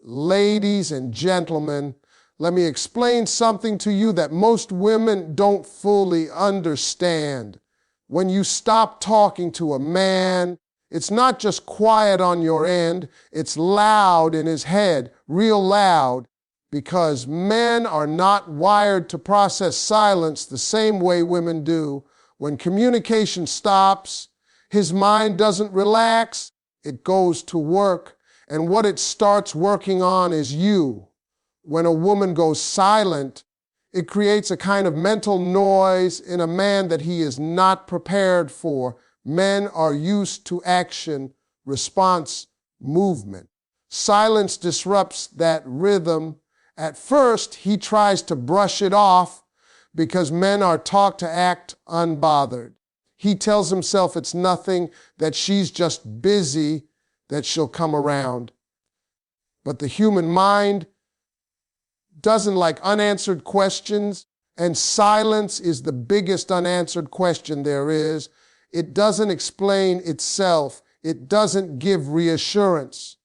Ladies and gentlemen, let me explain something to you that most women don't fully understand. When you stop talking to a man, it's not just quiet on your end, it's loud in his head, real loud, because men are not wired to process silence the same way women do. When communication stops, his mind doesn't relax, it goes to work, and what it starts working on is you. When a woman goes silent, it creates a kind of mental noise in a man that he is not prepared for. Men are used to action, response, movement. Silence disrupts that rhythm. At first, he tries to brush it off because men are taught to act unbothered. He tells himself it's nothing, that she's just busy, that she'll come around. But the human mind doesn't like unanswered questions, and silence is the biggest unanswered question there is. It doesn't explain itself. It doesn't give reassurance.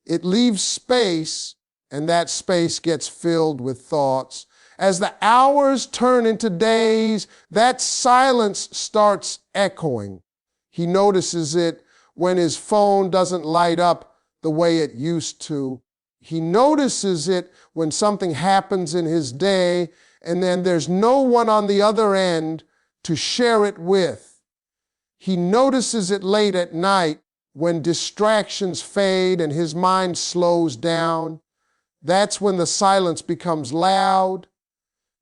It leaves space, and that space gets filled with thoughts. As the hours turn into days, that silence starts echoing. He notices it when his phone doesn't light up the way it used to. He notices it when something happens in his day, and then there's no one on the other end to share it with. He notices it late at night when distractions fade and his mind slows down. That's when the silence becomes loud.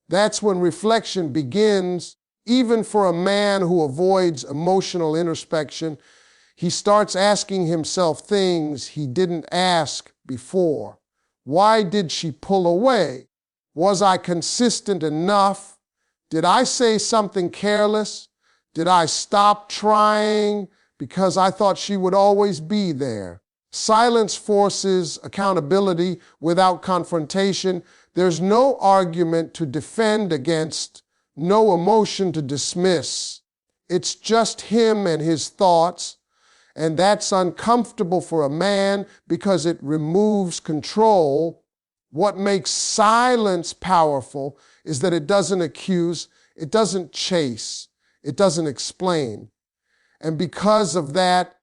That's when reflection begins. Even for a man who avoids emotional introspection, he starts asking himself things he didn't ask before. Why did she pull away? Was I consistent enough? Did I say something careless? Did I stop trying because I thought she would always be there? Silence forces accountability without confrontation. There's no argument to defend against, no emotion to dismiss. It's just him and his thoughts, and that's uncomfortable for a man because it removes control. What makes silence powerful is that it doesn't accuse, it doesn't chase, it doesn't explain. And because of that,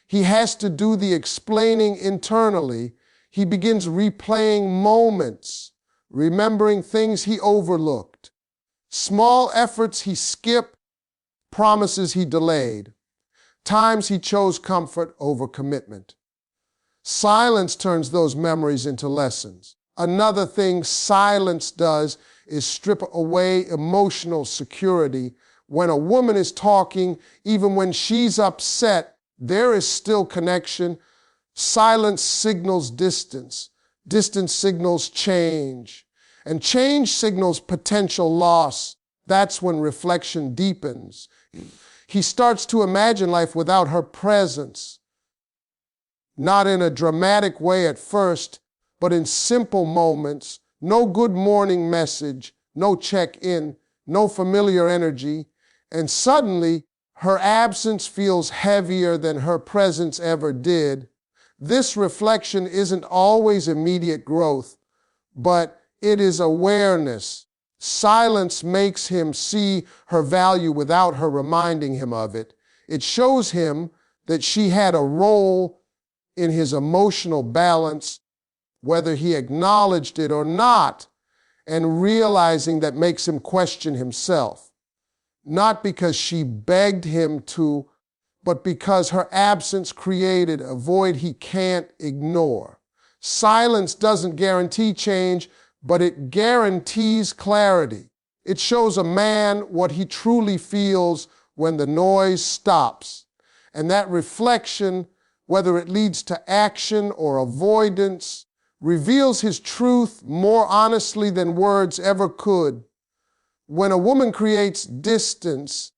he has to do the explaining internally. He begins replaying moments, remembering things he overlooked, small efforts he skipped, promises he delayed, times he chose comfort over commitment. Silence turns those memories into lessons. Another thing silence does is strip away emotional security. When a woman is talking, even when she's upset, there is still connection. Silence signals distance. Distance signals change. And change signals potential loss. That's when reflection deepens. He starts to imagine life without her presence. Not in a dramatic way at first, but in simple moments. No good morning message, no check-in, no familiar energy. And suddenly, her absence feels heavier than her presence ever did. This reflection isn't always immediate growth, but it is awareness. Silence makes him see her value without her reminding him of it. It shows him that she had a role in his emotional balance, whether he acknowledged it or not, and realizing that makes him question himself. Not because she begged him to, but because her absence created a void he can't ignore. Silence doesn't guarantee change, but it guarantees clarity. It shows a man what he truly feels when the noise stops. And that reflection, whether it leads to action or avoidance, reveals his truth more honestly than words ever could. When a woman creates distance,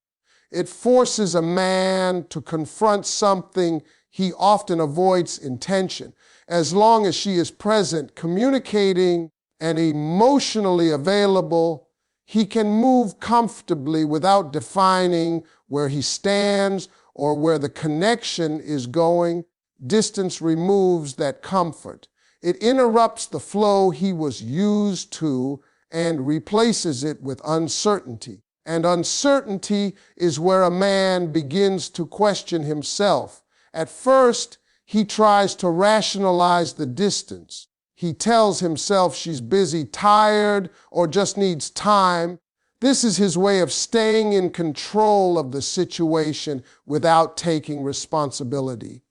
it forces a man to confront something he often avoids intention. As long as she is present, communicating, and emotionally available, he can move comfortably without defining where he stands or where the connection is going. Distance removes that comfort. It interrupts the flow he was used to and replaces it with uncertainty. And uncertainty is where a man begins to question himself. At first, he tries to rationalize the distance. He tells himself she's busy, tired, or just needs time. This is his way of staying in control of the situation without taking responsibility.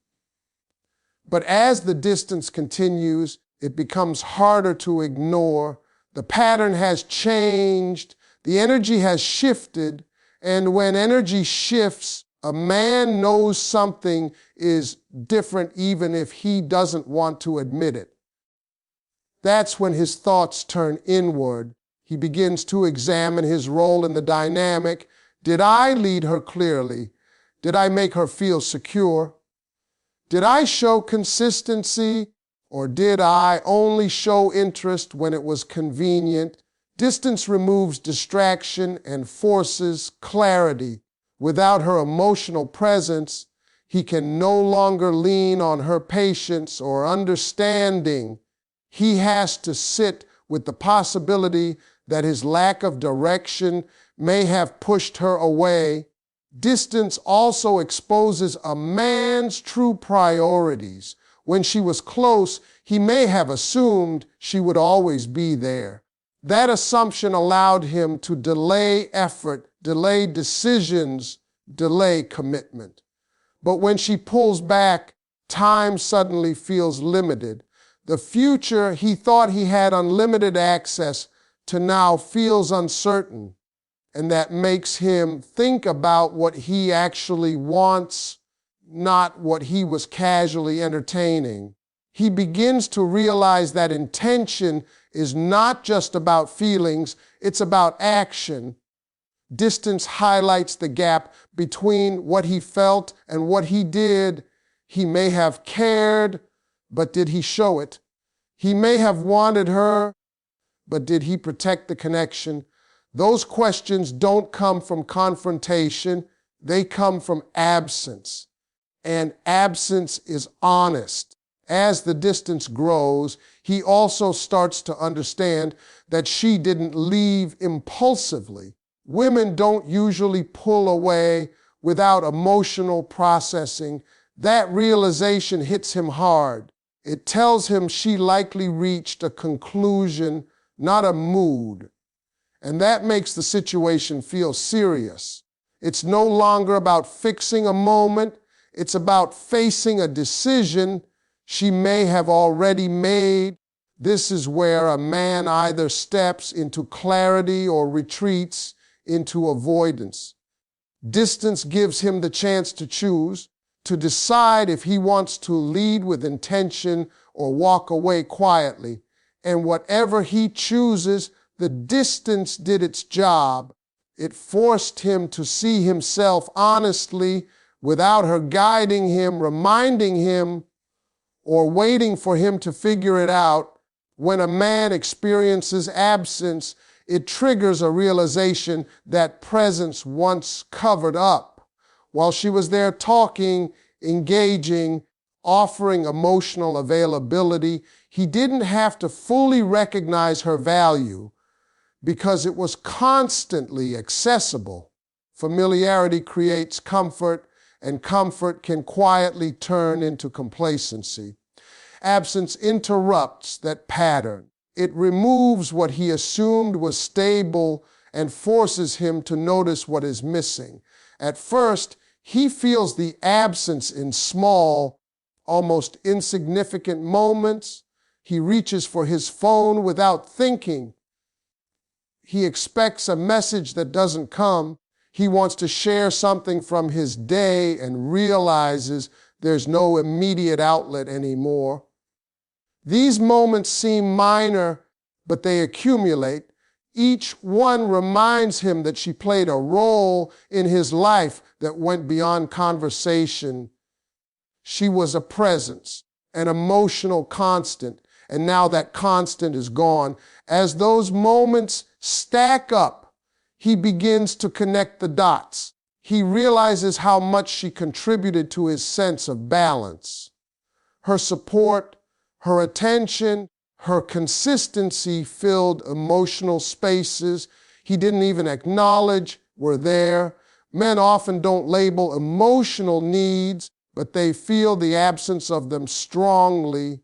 But as the distance continues, it becomes harder to ignore. The pattern has changed, the energy has shifted, and when energy shifts, a man knows something is different even if he doesn't want to admit it. That's when his thoughts turn inward. He begins to examine his role in the dynamic. Did I lead her clearly? Did I make her feel secure? Did I show consistency, or did I only show interest when it was convenient? Distance removes distraction and forces clarity. Without her emotional presence, he can no longer lean on her patience or understanding. He has to sit with the possibility that his lack of direction may have pushed her away. Distance also exposes a man's true priorities. When she was close, he may have assumed she would always be there. That assumption allowed him to delay effort, delay decisions, delay commitment. But when she pulls back, time suddenly feels limited. The future he thought he had unlimited access to now feels uncertain, and that makes him think about what he actually wants, not what he was casually entertaining. He begins to realize that intention is not just about feelings, it's about action. Distance highlights the gap between what he felt and what he did. He may have cared, but did he show it? He may have wanted her, but did he protect the connection? Those questions don't come from confrontation, they come from absence. And absence is honest. As the distance grows, he also starts to understand that she didn't leave impulsively. Women don't usually pull away without emotional processing. That realization hits him hard. It tells him she likely reached a conclusion, not a mood. And that makes the situation feel serious. It's no longer about fixing a moment. It's about facing a decision she may have already made. This is where a man either steps into clarity or retreats into avoidance. Distance gives him the chance to choose, to decide if he wants to lead with intention or walk away quietly. And whatever he chooses, the distance did its job. It forced him to see himself honestly without her guiding him, reminding him, or waiting for him to figure it out. When a man experiences absence, it triggers a realization that presence once covered up. While she was there talking, engaging, offering emotional availability, he didn't have to fully recognize her value because it was constantly accessible. Familiarity creates comfort, and comfort can quietly turn into complacency. Absence interrupts that pattern. It removes what he assumed was stable and forces him to notice what is missing. At first, he feels the absence in small, almost insignificant moments. He reaches for his phone without thinking. He expects a message that doesn't come. He wants to share something from his day and realizes there's no immediate outlet anymore. These moments seem minor, but they accumulate. Each one reminds him that she played a role in his life that went beyond conversation. She was a presence, an emotional constant, and now that constant is gone. As those moments stack up, he begins to connect the dots. He realizes how much she contributed to his sense of balance. Her support, Her attention, her consistency filled emotional spaces he didn't even acknowledge were there. Men often don't label emotional needs, but they feel the absence of them strongly.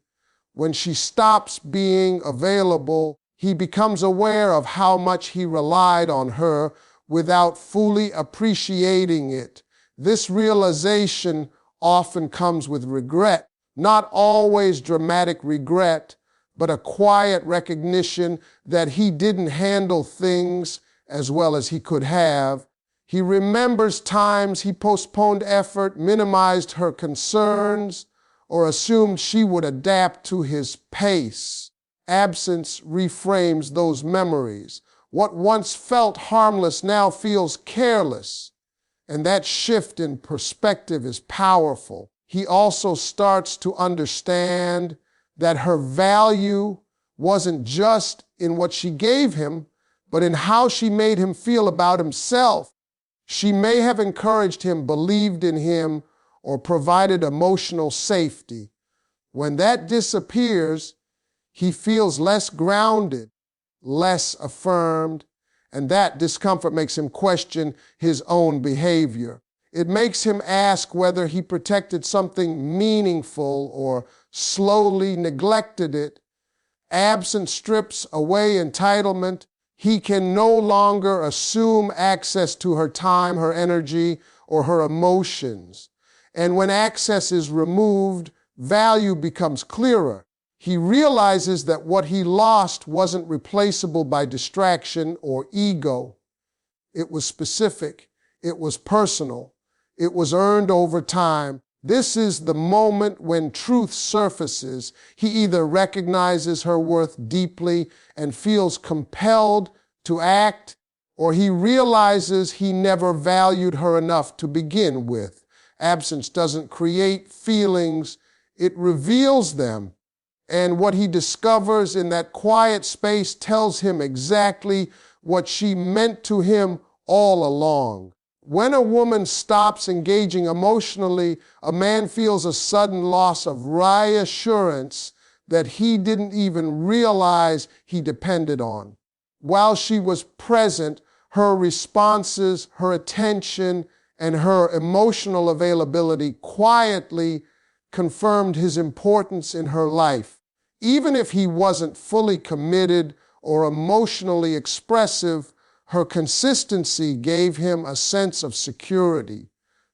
When she stops being available, he becomes aware of how much he relied on her without fully appreciating it. This realization often comes with regret, not always dramatic regret, but a quiet recognition that he didn't handle things as well as he could have. He remembers times he postponed effort, minimized her concerns, or assumed she would adapt to his pace. Absence reframes those memories. What once felt harmless now feels careless, and that shift in perspective is powerful. He also starts to understand that her value wasn't just in what she gave him, but in how she made him feel about himself. She may have encouraged him, believed in him, or provided emotional safety. When that disappears, he feels less grounded, less affirmed, and that discomfort makes him question his own behavior. It makes him ask whether he protected something meaningful or slowly neglected it. Absence strips away entitlement. He can no longer assume access to her time, her energy, or her emotions. And when access is removed, value becomes clearer. He realizes that what he lost wasn't replaceable by distraction or ego. It was specific. It was personal. It was earned over time. This is the moment when truth surfaces. He either recognizes her worth deeply and feels compelled to act, or he realizes he never valued her enough to begin with. Absence doesn't create feelings, it reveals them. And what he discovers in that quiet space tells him exactly what she meant to him all along. When a woman stops engaging emotionally, a man feels a sudden loss of reassurance that he didn't even realize he depended on. While she was present, her responses, her attention, and her emotional availability quietly confirmed his importance in her life. Even if he wasn't fully committed or emotionally expressive, her consistency gave him a sense of security.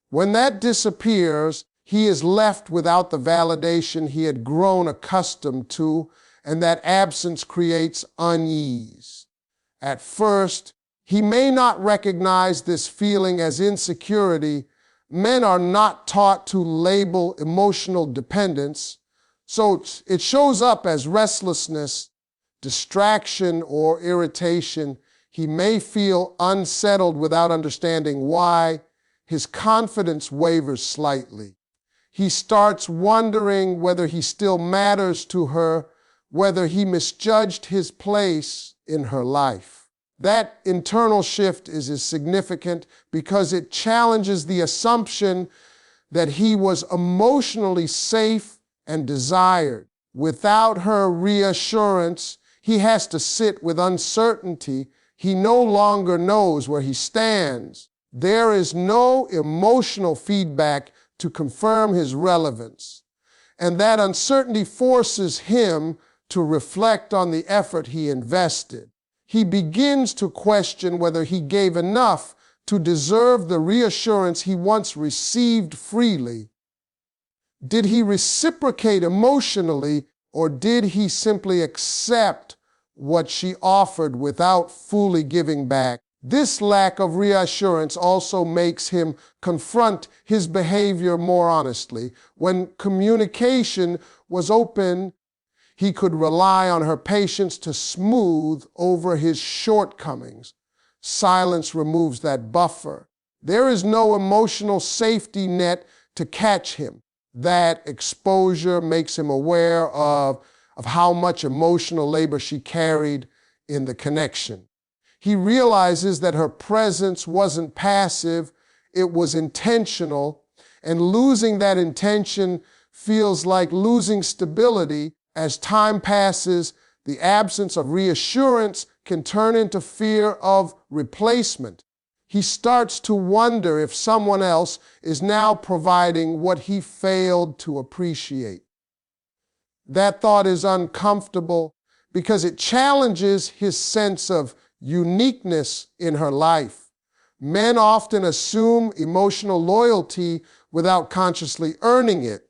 When that disappears, he is left without the validation he had grown accustomed to, and that absence creates unease. At first, he may not recognize this feeling as insecurity. Men are not taught to label emotional dependence, so it shows up as restlessness, distraction, or irritation. He may feel unsettled without understanding why. His confidence wavers slightly. He starts wondering whether he still matters to her, whether he misjudged his place in her life. That internal shift is significant because it challenges the assumption that he was emotionally safe and desired. Without her reassurance, he has to sit with uncertainty. He no longer knows where he stands. There is no emotional feedback to confirm his relevance. And that uncertainty forces him to reflect on the effort he invested. He begins to question whether he gave enough to deserve the reassurance he once received freely. Did he reciprocate emotionally, or did he simply accept what she offered without fully giving back? This lack of reassurance also makes him confront his behavior more honestly. When communication was open, he could rely on her patience to smooth over his shortcomings. Silence removes that buffer. There is no emotional safety net to catch him. That exposure makes him aware of how much emotional labor she carried in the connection. He realizes that her presence wasn't passive, it was intentional, and losing that intention feels like losing stability. As time passes, the absence of reassurance can turn into fear of replacement. He starts to wonder if someone else is now providing what he failed to appreciate. That thought is uncomfortable because it challenges his sense of uniqueness in her life. Men often assume emotional loyalty without consciously earning it.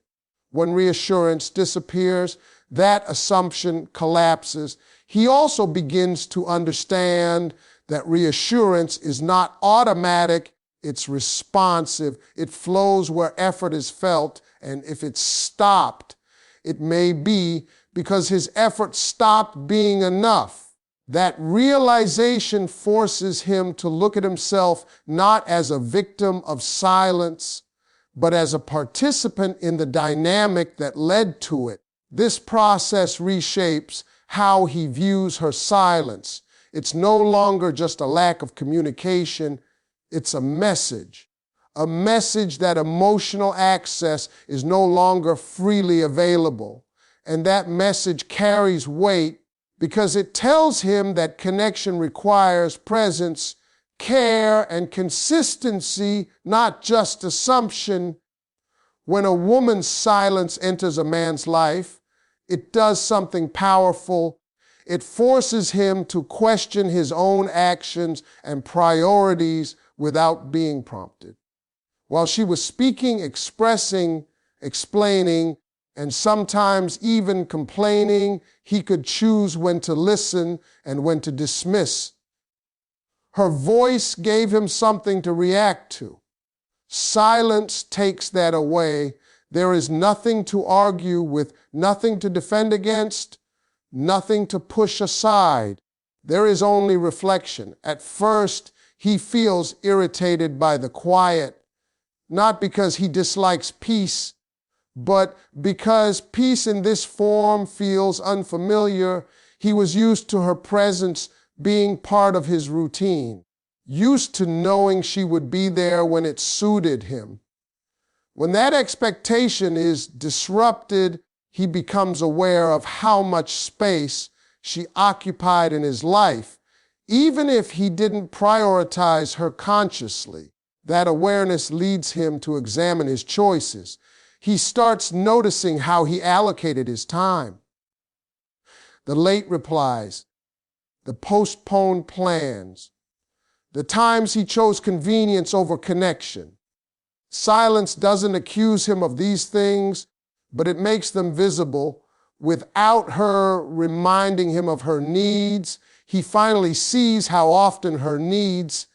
When reassurance disappears, that assumption collapses. He also begins to understand that reassurance is not automatic, it's responsive. It flows where effort is felt, and if it's stopped, it may be because his effort stopped being enough. That realization forces him to look at himself not as a victim of silence, but as a participant in the dynamic that led to it. This process reshapes how he views her silence. It's no longer just a lack of communication, it's a message that emotional access is no longer freely available. And that message carries weight because it tells him that connection requires presence, care, and consistency, not just assumption. When a woman's silence enters a man's life, it does something powerful. It forces him to question his own actions and priorities without being prompted. While she was speaking, expressing, explaining, and sometimes even complaining, he could choose when to listen and when to dismiss. Her voice gave him something to react to. Silence takes that away. There is nothing to argue with, nothing to defend against, nothing to push aside. There is only reflection. At first, he feels irritated by the quiet, not because he dislikes peace, but because peace in this form feels unfamiliar. He was used to her presence being part of his routine, used to knowing she would be there when it suited him. When that expectation is disrupted, he becomes aware of how much space she occupied in his life, even if he didn't prioritize her consciously. That awareness leads him to examine his choices. He starts noticing how he allocated his time. The late replies, the postponed plans, the times he chose convenience over connection. Silence doesn't accuse him of these things, but it makes them visible. Without her reminding him of her needs, he finally sees how often her needs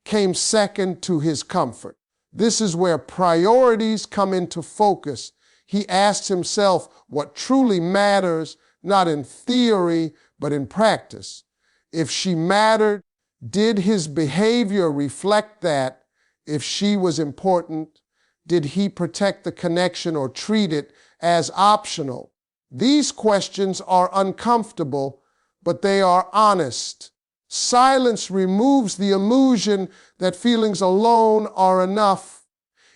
came second to his comfort. This is where priorities come into focus. He asks himself what truly matters, not in theory, but in practice. If she mattered, did his behavior reflect that? If she was important, did he protect the connection or treat it as optional? These questions are uncomfortable, but they are honest. Silence removes the illusion that feelings alone are enough.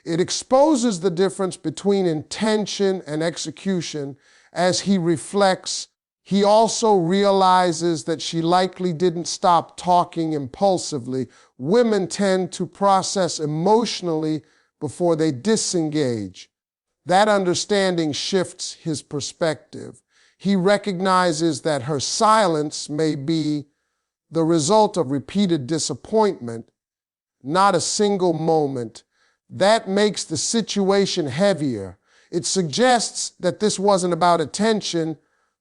It exposes the difference between intention and execution. As he reflects, he also realizes that she likely didn't stop talking impulsively. Women tend to process emotionally before they disengage. That understanding shifts his perspective. He recognizes that her silence may be the result of repeated disappointment, not a single moment. That makes the situation heavier. It suggests that this wasn't about attention,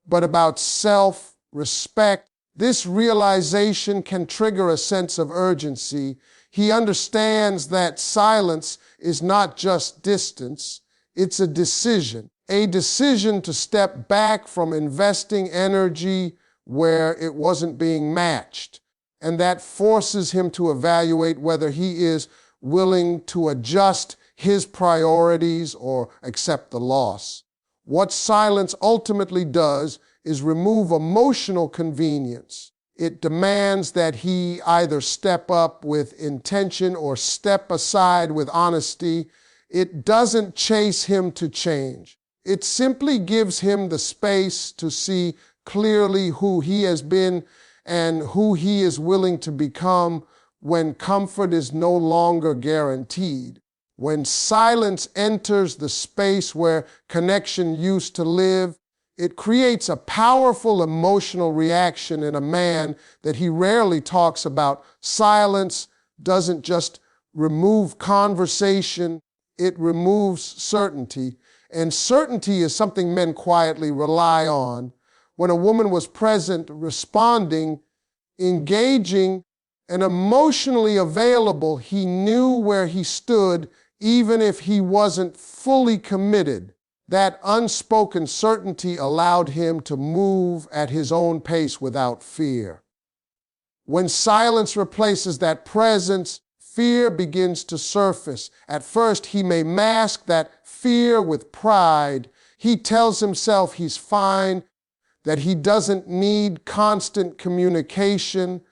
but about self-respect. This realization can trigger a sense of urgency. He understands that silence is not just distance, it's a decision to step back from investing energy where it wasn't being matched. And that forces him to evaluate whether he is willing to adjust his priorities or accept the loss. What silence ultimately does is remove emotional convenience. It demands that he either step up with intention or step aside with honesty. It doesn't chase him to change. It simply gives him the space to see clearly who he has been and who he is willing to become when comfort is no longer guaranteed. When silence enters the space where connection used to live, it creates a powerful emotional reaction in a man that he rarely talks about. Silence doesn't just remove conversation, it removes certainty. And certainty is something men quietly rely on. When a woman was present, responding, engaging, and emotionally available, he knew where he stood, even if he wasn't fully committed. That unspoken certainty allowed him to move at his own pace without fear. When silence replaces that presence, fear begins to surface. At first, he may mask that fear with pride. He tells himself he's fine, that he doesn't need constant communication,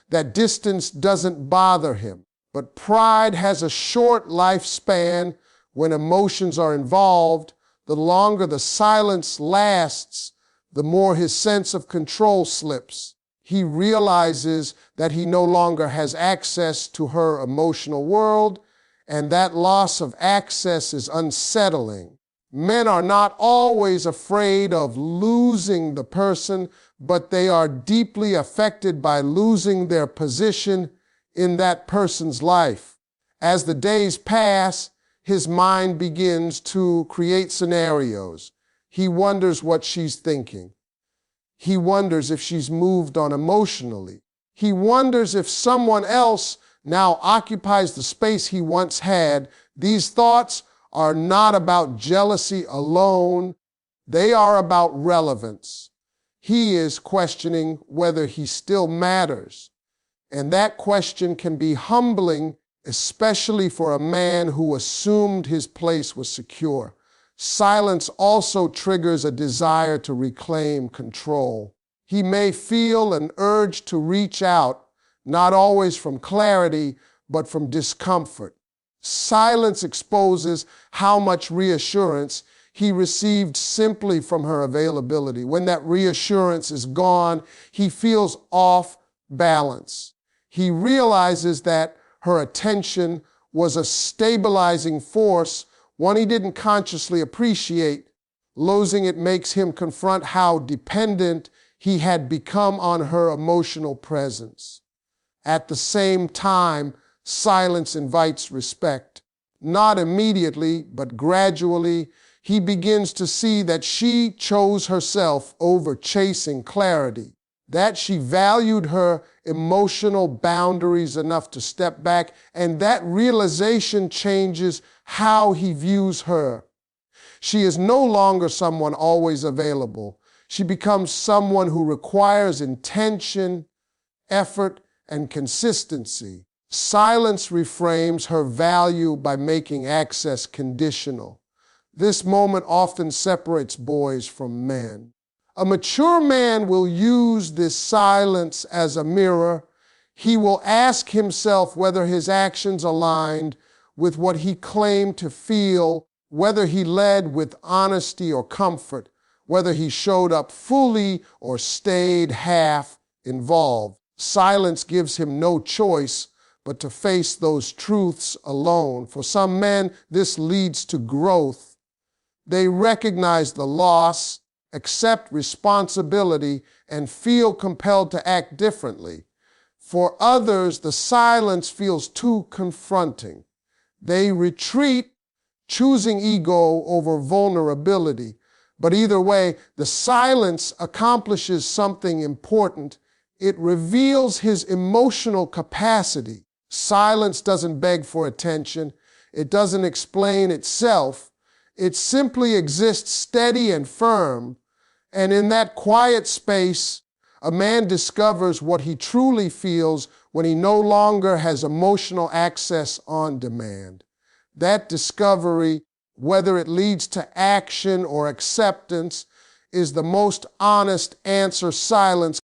that distance doesn't bother him. But pride has a short lifespan. When emotions are involved, the longer the silence lasts, the more his sense of control slips. He realizes that he no longer has access to her emotional world, and that loss of access is unsettling. Men are not always afraid of losing the person, but they are deeply affected by losing their position in that person's life. As the days pass, his mind begins to create scenarios. He wonders what she's thinking. He wonders if she's moved on emotionally. He wonders if someone else now occupies the space he once had. These thoughts are not about jealousy alone. They are about relevance. He is questioning whether he still matters. And that question can be humbling, especially for a man who assumed his place was secure. Silence also triggers a desire to reclaim control. He may feel an urge to reach out, not always from clarity, but from discomfort. Silence exposes how much reassurance he received simply from her availability. When that reassurance is gone, he feels off balance. He realizes that her attention was a stabilizing force, one he didn't consciously appreciate. Losing it makes him confront how dependent he had become on her emotional presence. At the same time, silence invites respect. Not immediately, but gradually, he begins to see that she chose herself over chasing clarity, that she valued her emotional boundaries enough to step back, and that realization changes how he views her. She is no longer someone always available. She becomes someone who requires intention, effort, and consistency. Silence reframes her value by making access conditional. This moment often separates boys from men. A mature man will use this silence as a mirror. He will ask himself whether his actions aligned with what he claimed to feel, whether he led with honesty or comfort, whether he showed up fully or stayed half involved. Silence gives him no choice but to face those truths alone. For some men, this leads to growth. They recognize the loss, accept responsibility, and feel compelled to act differently. For others, the silence feels too confronting. They retreat, choosing ego over vulnerability. But either way, the silence accomplishes something important. It reveals his emotional capacity. Silence doesn't beg for attention. It doesn't explain itself. It simply exists steady and firm. And in that quiet space, a man discovers what he truly feels when he no longer has emotional access on demand. That discovery, whether it leads to action or acceptance, is the most honest answer silence